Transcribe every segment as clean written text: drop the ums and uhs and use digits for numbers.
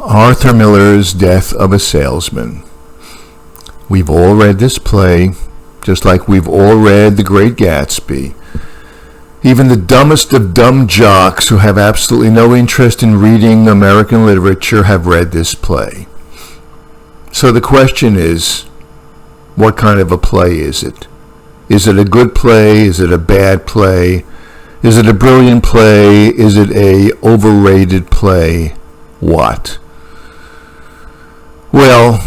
Arthur Miller's Death of a Salesman. We've all read this play, just like we've all read The Great Gatsby. Even the dumbest of dumb jocks who have absolutely no interest in reading American literature have read this play. So the question is, what kind of a play is it? Is it a good play? Is it a bad play? Is it a brilliant play? Is it a overrated play? What? Well,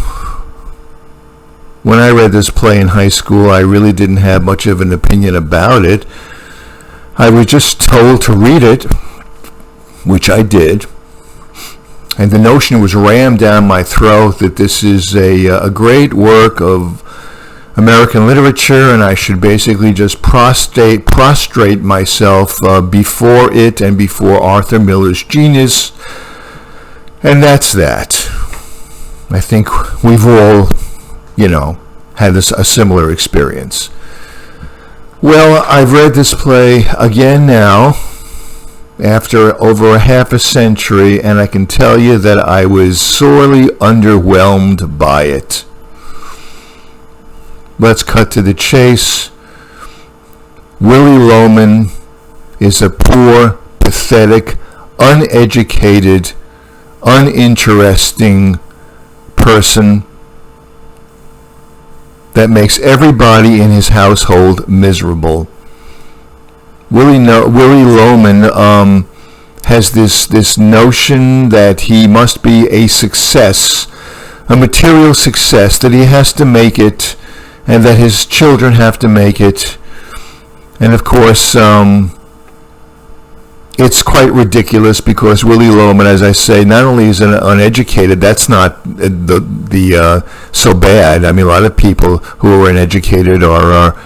when I read this play in high school, I really didn't have much of an opinion about it. I was just told to read it, which I did, and the notion was rammed down my throat that this is a great work of American literature, and I should basically just prostrate myself before it and before Arthur Miller's genius, and that's that. I think we've all, had a similar experience. Well, I've read this play again now, after over a half a century, and I can tell you that I was sorely underwhelmed by it. Let's cut to the chase. Willy Loman is a poor, pathetic, uneducated, uninteresting person that makes everybody in his household miserable. Willy Loman has this notion that he must be a success, a material success, that he has to make it, and that his children have to make it. And of course, it's quite ridiculous because Willy Loman, as I say, not only is uneducated, that's not the so bad. I mean, a lot of people who are uneducated are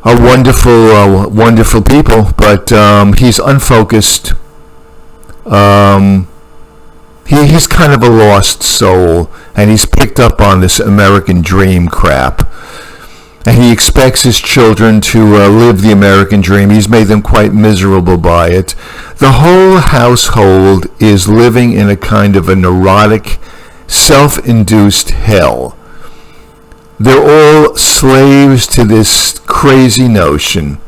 wonderful people, but he's unfocused. He's kind of a lost soul, and he's picked up on this American dream crap. And he expects his children to live the American dream. He's made them quite miserable by it. The whole household is living in a kind of a neurotic, self-induced hell. They're all slaves to this crazy notion,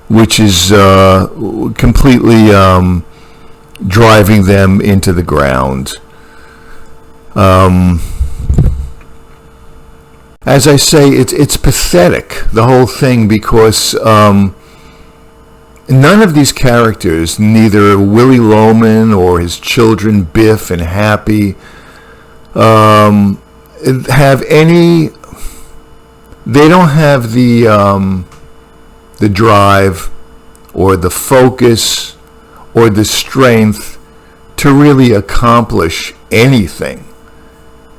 which is completely driving them into the ground. As I say, it's pathetic, the whole thing, because none of these characters, neither Willy Loman or his children Biff and Happy, have any. They don't have the drive or the focus or the strength to really accomplish anything.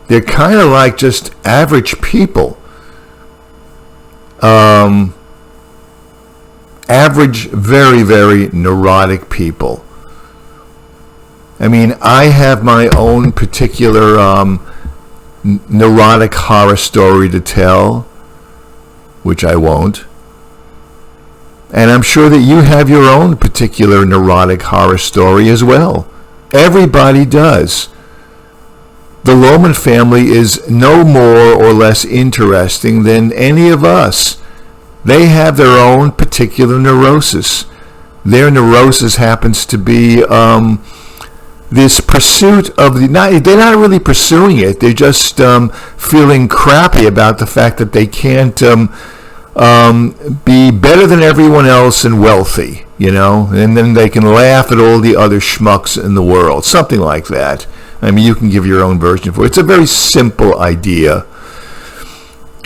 They're kind of like just average people. Average, very, very neurotic people. I mean, I have my own particular neurotic horror story to tell, which I won't. And I'm sure that you have your own particular neurotic horror story as well. Everybody does. The Loman family is no more or less interesting than any of us. They have their own particular neurosis. Their neurosis happens to be this pursuit of they're not really pursuing it. They're just feeling crappy about the fact that they can't be better than everyone else and wealthy, and then they can laugh at all the other schmucks in the world. Something like that. I mean, you can give your own version for it. It's a very simple idea.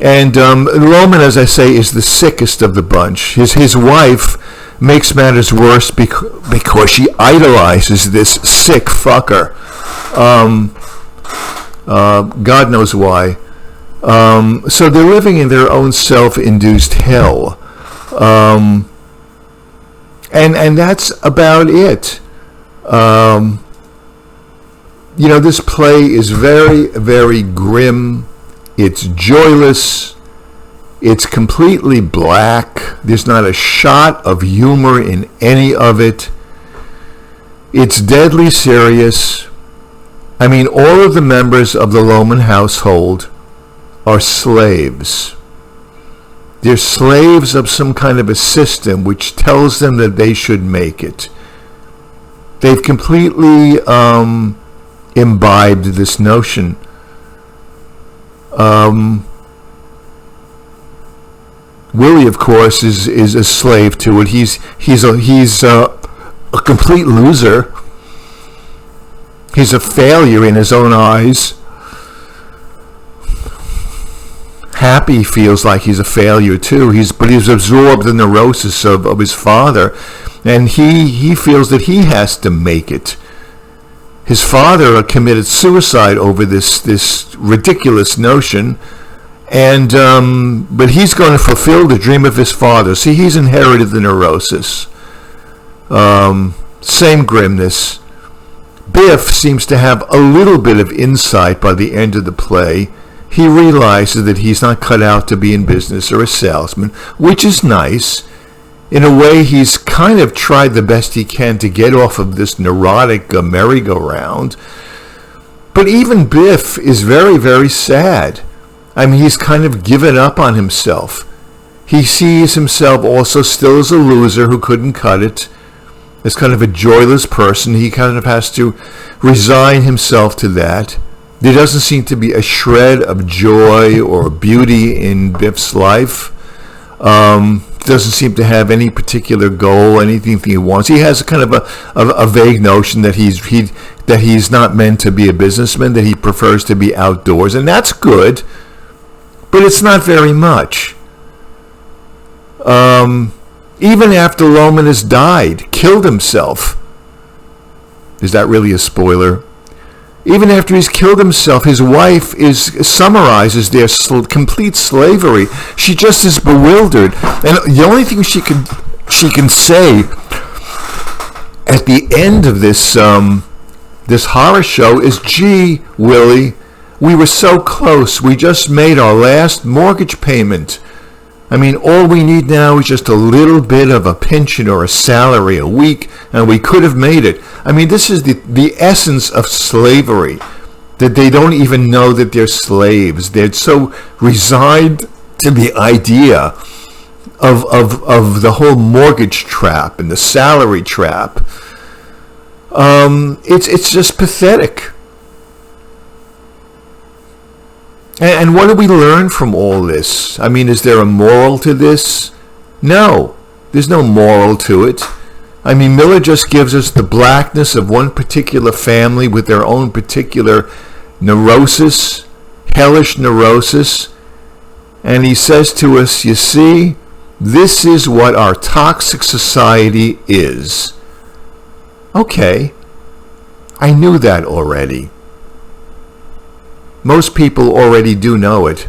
And Loman, as I say, is the sickest of the bunch. His wife makes matters worse because she idolizes this sick fucker. God knows why. So they're living in their own self-induced hell. And that's about it. This play is very, very grim. It's joyless. It's completely black. There's not a shot of humor in any of it. It's deadly serious. I mean, all of the members of the Lohman household are slaves. They're slaves of some kind of a system which tells them that they should make it. They've completely imbibed this notion. Willie, of course, is a slave to it. He's a complete loser. He's a failure in his own eyes. Happy feels like he's a failure too. But he's absorbed the neurosis of his father, and he feels that he has to make it. His father committed suicide over this ridiculous notion, and but he's going to fulfill the dream of his father. See, he's inherited the neurosis. Same grimness. Biff seems to have a little bit of insight by the end of the play. He realizes that he's not cut out to be in business or a salesman, which is nice. In a way, he's kind of tried the best he can to get off of this neurotic merry-go-round. But even Biff is very, very sad. I mean, he's kind of given up on himself. He sees himself also still as a loser who couldn't cut it. As kind of a joyless person, he kind of has to resign himself to that. There doesn't seem to be a shred of joy or beauty in Biff's life. Doesn't seem to have any particular goal, anything he wants. He has a kind of a vague notion that he's not meant to be a businessman, that he prefers to be outdoors, and that's good, but it's not very much. Even after Lohman has died, killed himself. Is that really a spoiler? Even after he's killed himself, his wife summarizes their complete slavery. She just is bewildered, and the only thing she can say at the end of this horror show is, "Gee, Willie, we were so close. We just made our last mortgage payment. I mean, all we need now is just a little bit of a pension or a salary a week, and we could have made it." I mean, this is the essence of slavery, that they don't even know that they're slaves. They're so resigned to the idea of the whole mortgage trap and the salary trap. It's just pathetic. And what do we learn from all this? I mean, is there a moral to this? No, there's no moral to it. I mean, Miller just gives us the blackness of one particular family with their own particular neurosis, hellish neurosis. And he says to us, you see, this is what our toxic society is. Okay, I knew that already. Most people already do know it.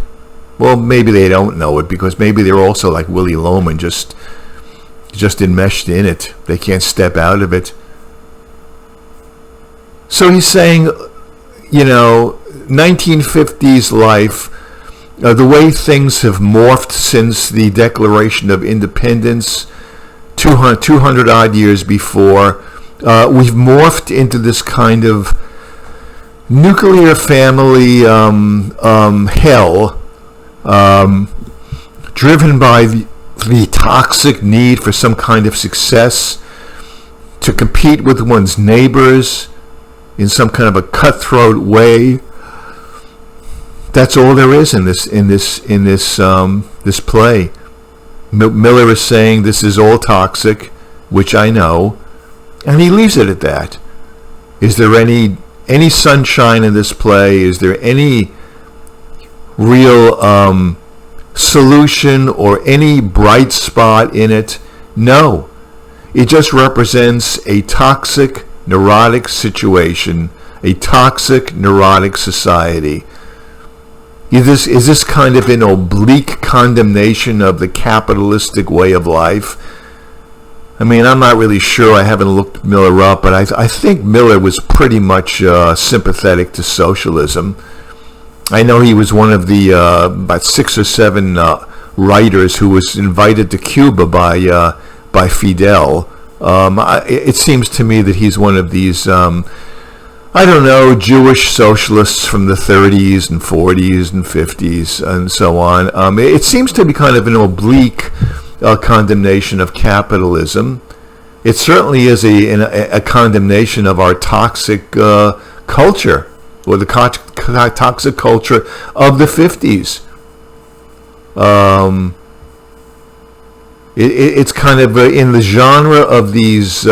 Well, maybe they don't know it because maybe they're also like Willie Lohman, just enmeshed in it. They can't step out of it. So he's saying, 1950s life, the way things have morphed since the Declaration of Independence, 200 odd years before, we've morphed into this kind of nuclear family hell, driven by the toxic need for some kind of success, to compete with one's neighbors in some kind of a cutthroat way. That's all there is in this play. Miller is saying this is all toxic, which I know, and he leaves it at that. Is there any sunshine in this play? Is there any real solution or any bright spot in it? No. It just represents a toxic, neurotic situation, a toxic, neurotic society. Is this kind of an oblique condemnation of the capitalistic way of life? I mean, I'm not really sure. I haven't looked Miller up, but I think Miller was pretty much sympathetic to socialism. I know he was one of the about 6 or 7 writers who was invited to Cuba by Fidel. It seems to me that he's one of these I don't know, Jewish socialists from the 30s and 40s and 50s and so on. It seems to be kind of an oblique condemnation of capitalism. It certainly is a condemnation of our toxic culture, or the toxic culture of the 50s. It's kind of in the genre of these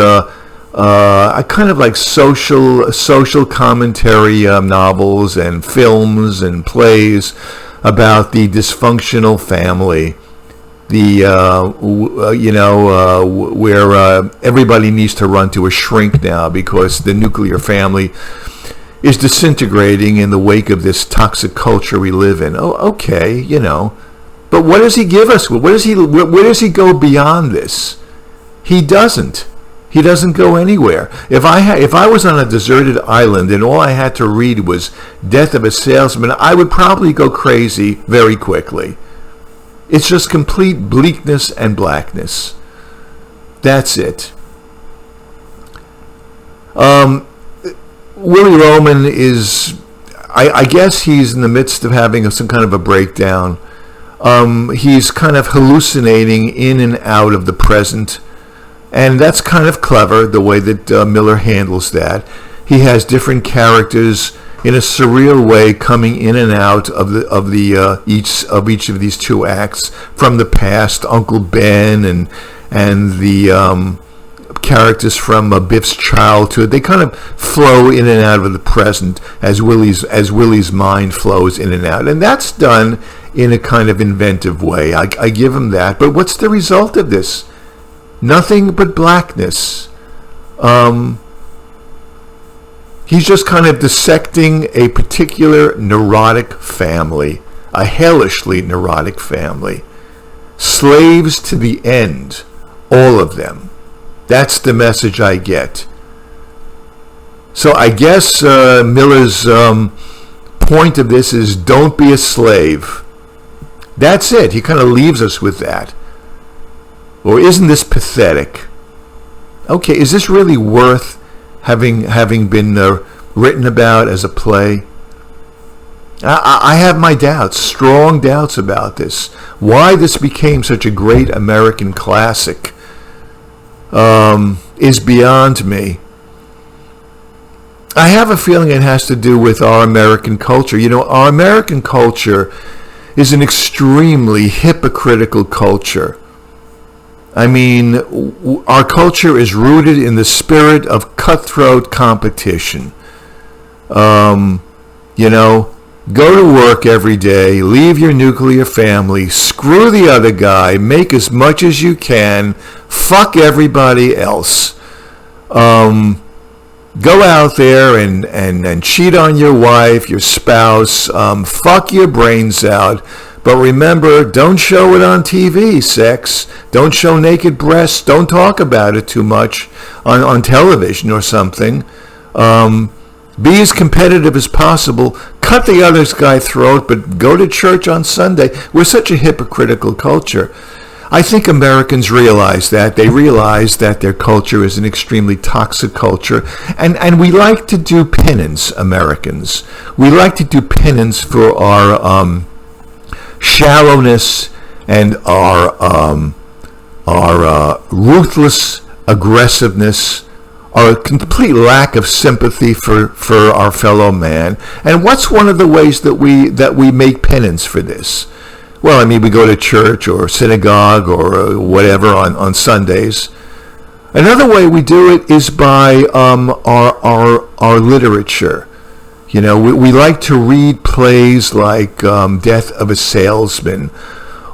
kind of like social commentary novels and films and plays about the dysfunctional family, where everybody needs to run to a shrink now because the nuclear family is disintegrating in the wake of this toxic culture we live in. Oh, okay, but what does he give us? Where does he go beyond this? He doesn't. He doesn't go anywhere. If I was on a deserted island and all I had to read was Death of a Salesman, I would probably go crazy very quickly. It's just complete bleakness and blackness. That's it. Willie Roman is, I guess he's in the midst of having some kind of a breakdown. He's kind of hallucinating in and out of the present. And that's kind of clever, the way that Miller handles that. He has different characters in a surreal way coming in and out of each of these two acts from the past. Uncle Ben and the characters from Biff's childhood. They kind of flow in and out of the present as Willie's mind flows in and out, and that's done in a kind of inventive way. I give him that. But what's the result of this? Nothing but blackness. He's just kind of dissecting a particular neurotic family, a hellishly neurotic family. Slaves to the end, all of them. That's the message I get. So I guess Miller's point of this is don't be a slave. That's it. He kind of leaves us with that. Or isn't this pathetic? Okay, is this really worth having been written about as a play? I have my doubts, strong doubts about this. Why this became such a great American classic is beyond me. I have a feeling it has to do with our American culture. Our American culture is an extremely hypocritical culture. I mean, our culture is rooted in the spirit of cutthroat competition. Go to work every day, leave your nuclear family, screw the other guy, make as much as you can, fuck everybody else. Go out there and cheat on your wife, your spouse, fuck your brains out. But remember, don't show it on TV, sex. Don't show naked breasts. Don't talk about it too much on television or something. Be as competitive as possible. Cut the other guy's throat, but go to church on Sunday. We're such a hypocritical culture. I think Americans realize that. They realize that their culture is an extremely toxic culture. And we like to do penance, Americans. We like to do penance for our shallowness and our ruthless aggressiveness, our complete lack of sympathy for our fellow man. And what's one of the ways that we make penance for this? Well, I mean, we go to church or synagogue or whatever on Sundays. Another way we do it is by our literature. We like to read plays like Death of a Salesman,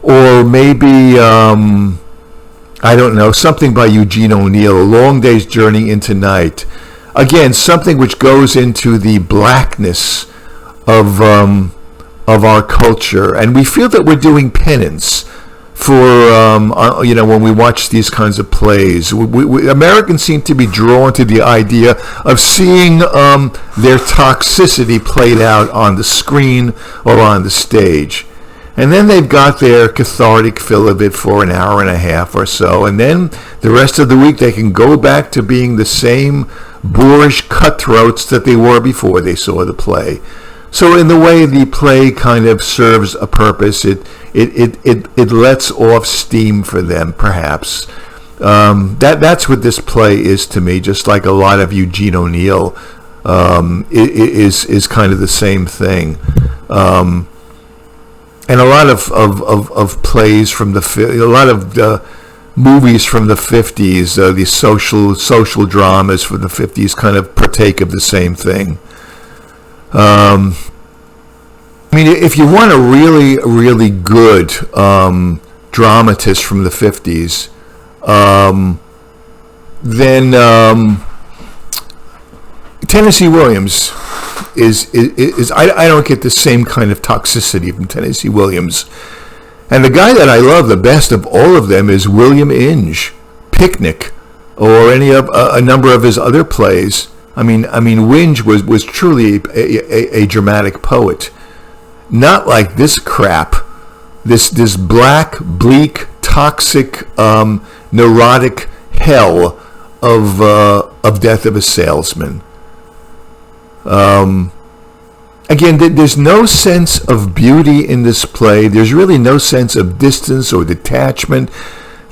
or maybe, I don't know, something by Eugene O'Neill, A Long Day's Journey into Night. Again, something which goes into the blackness of our culture, and we feel that we're doing penance for when we watch these kinds of plays. We Americans seem to be drawn to the idea of seeing their toxicity played out on the screen or on the stage. And then they've got their cathartic fill of it for an hour and a half or so. And then the rest of the week they can go back to being the same boorish cutthroats that they were before they saw the play. So in the way the play kind of serves a purpose, it lets off steam for them, perhaps. That's what this play is to me, just like a lot of Eugene O'Neill is kind of the same thing. And a lot of plays from a lot of movies from the 50s, these social dramas from the 50s kind of partake of the same thing. I mean, if you want a really good dramatist from the 50s, then Tennessee Williams is I don't get the same kind of toxicity from Tennessee Williams. And the guy that I love the best of all of them is William Inge, Picnic, or a number of his other plays. I mean, Winge was truly a dramatic poet, not like this crap, this black, bleak, toxic, neurotic hell of Death of a Salesman. Again, there's no sense of beauty in this play. There's really no sense of distance or detachment,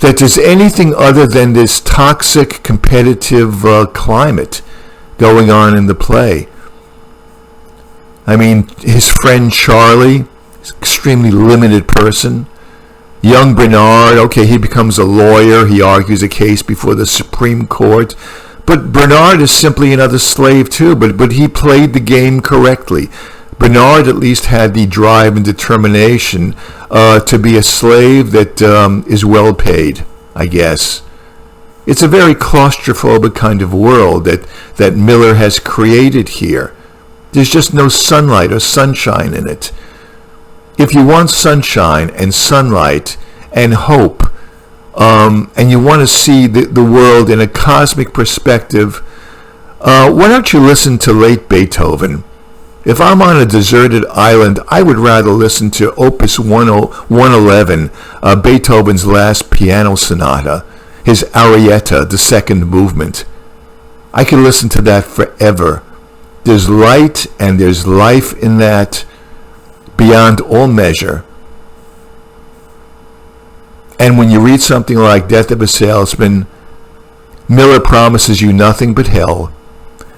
that there's anything other than this toxic, competitive climate going on in the play. I mean, his friend Charlie is an extremely limited person. Young Bernard, okay, he becomes a lawyer. He argues a case before the Supreme Court. But Bernard is simply another slave too, but he played the game correctly. Bernard at least had the drive and determination to be a slave that is well paid, I guess. It's a very claustrophobic kind of world that Miller has created here. There's just no sunlight or sunshine in it. If you want sunshine and sunlight and hope, and you want to see the world in a cosmic perspective, why don't you listen to late Beethoven? If I'm on a deserted island, I would rather listen to Opus 111, Beethoven's last piano sonata, his Arietta, the second movement. I can listen to that forever. There's light and there's life in that beyond all measure. And when you read something like Death of a Salesman, Miller promises you nothing but hell,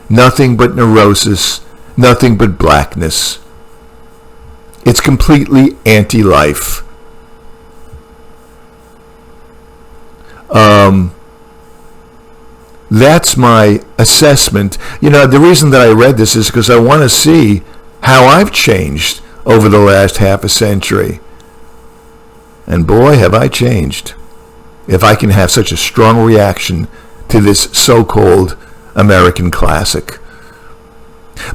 nothing but neurosis, nothing but blackness. It's completely anti-life. That's my assessment. You know, the reason that I read this is because I want to see how I've changed over the last half a century. And boy, have I changed. If I can have such a strong reaction to this so-called American classic.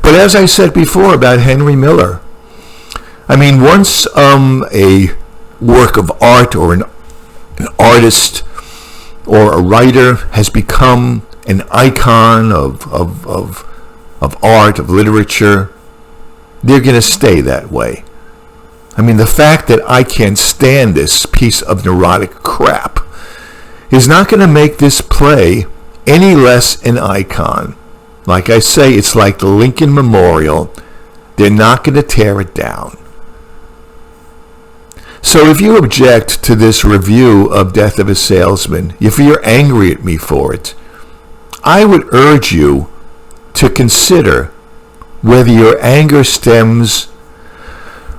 But as I said before about Henry Miller, I mean, once a work of art or an artist or a writer has become an icon of art, of literature, they're going to stay that way. I mean, the fact that I can't stand this piece of neurotic crap is not going to make this play any less an icon. Like I say, it's like the Lincoln Memorial. They're not going to tear it down. So if you object to this review of Death of a Salesman, if you're angry at me for it, I would urge you to consider whether your anger stems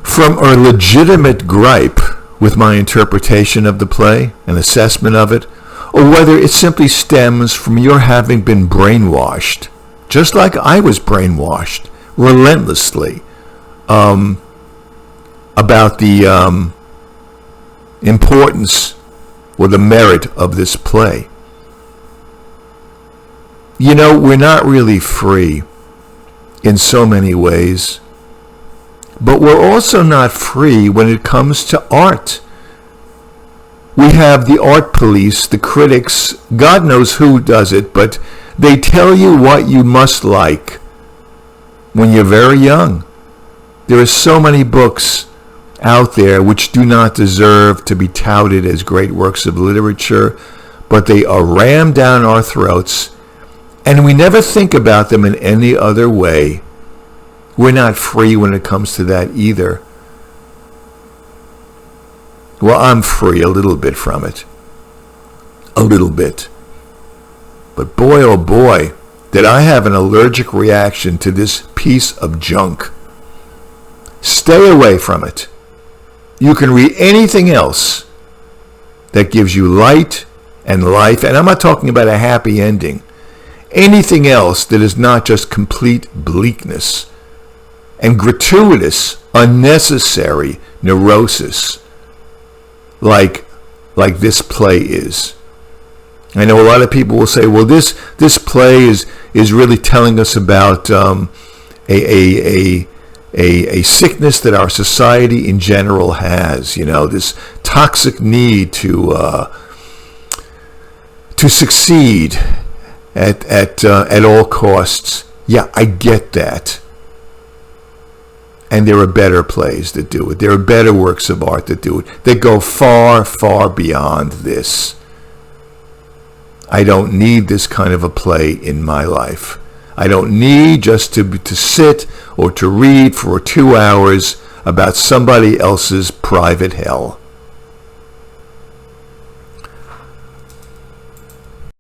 from a legitimate gripe with my interpretation of the play, an assessment of it, or whether it simply stems from your having been brainwashed, just like I was brainwashed relentlessly, about the importance or the merit of this play. You know, we're not really free in so many ways, but we're also not free when it comes to art. We have the art police, the critics, God knows who does it, but they tell you what you must like when you're very young. There are so many books out there which do not deserve to be touted as great works of literature, but they are rammed down our throats, and we never think about them in any other way. We're not free when it comes to that either. Well, I'm free a little bit from it. A little bit. But boy, oh boy, did I have an allergic reaction to this piece of junk. Stay away from it. You can read anything else that gives you light and life, and I'm not talking about a happy ending. Anything else that is not just complete bleakness and gratuitous, unnecessary neurosis like this play is. I know a lot of people will say, well, this play is really telling us about a sickness that our society in general has, this toxic need to succeed at all costs. Yeah, I get that. And there are better plays that do it. There are better works of art that do it, that go far, far beyond this. I don't need this kind of a play in my life. I don't need just to sit or to read for 2 hours about somebody else's private hell.